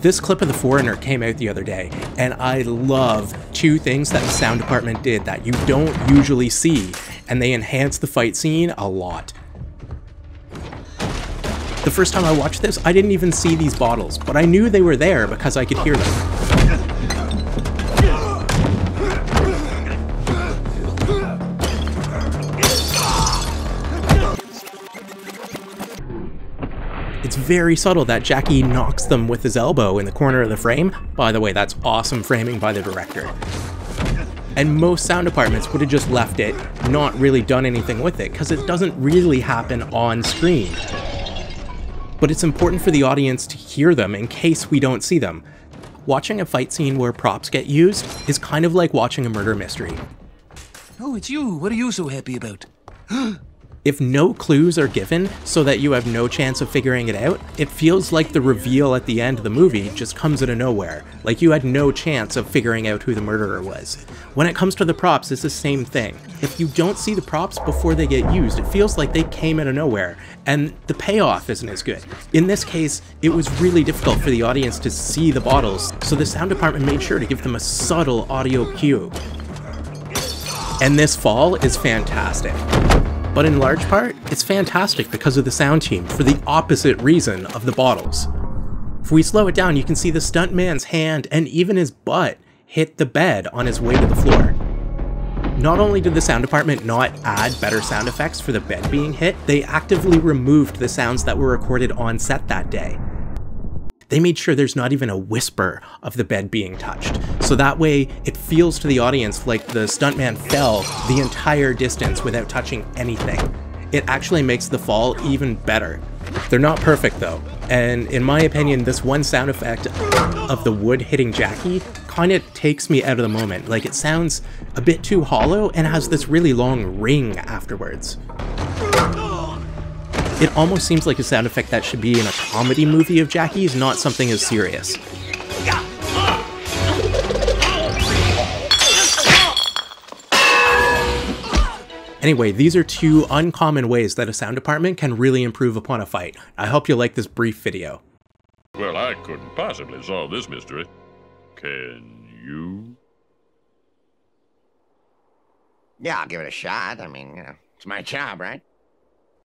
This clip of The Foreigner came out the other day, and I love two things that the sound department did that you don't usually see, and they enhanced the fight scene a lot. The first time I watched this, I didn't even see these bottles, but I knew they were there because I could hear them. It's very subtle that Jackie knocks them with his elbow in the corner of the frame. By the way, that's awesome framing by the director. And most sound departments would have just left it, not really done anything with it, because it doesn't really happen on screen. But it's important for the audience to hear them in case we don't see them. Watching a fight scene where props get used is kind of like watching a murder mystery. Oh, it's you. What are you so happy about? If no clues are given so that you have no chance of figuring it out, it feels like the reveal at the end of the movie just comes out of nowhere, like you had no chance of figuring out who the murderer was. When it comes to the props, it's the same thing. If you don't see the props before they get used, it feels like they came out of nowhere, and the payoff isn't as good. In this case, it was really difficult for the audience to see the bottles, so the sound department made sure to give them a subtle audio cue. And this fall is fantastic. But in large part, it's fantastic because of the sound team for the opposite reason of the bottles. If we slow it down, you can see the stuntman's hand and even his butt hit the bed on his way to the floor. Not only did the sound department not add better sound effects for the bed being hit, they actively removed the sounds that were recorded on set that day. They made sure there's not even a whisper of the bed being touched, so that way it feels to the audience like the stuntman fell the entire distance without touching anything. It actually makes the fall even better. They're not perfect though, and in my opinion, this one sound effect of the wood hitting Jackie kind of takes me out of the moment. Like, it sounds a bit too hollow and has this really long ring afterwards. It almost seems like a sound effect that should be in a comedy movie of Jackie's, not something as serious. Anyway, these are two uncommon ways that a sound department can really improve upon a fight. I hope you like this brief video. Well, I couldn't possibly solve this mystery. Can you? Yeah, I'll give it a shot. I mean, it's my job, right?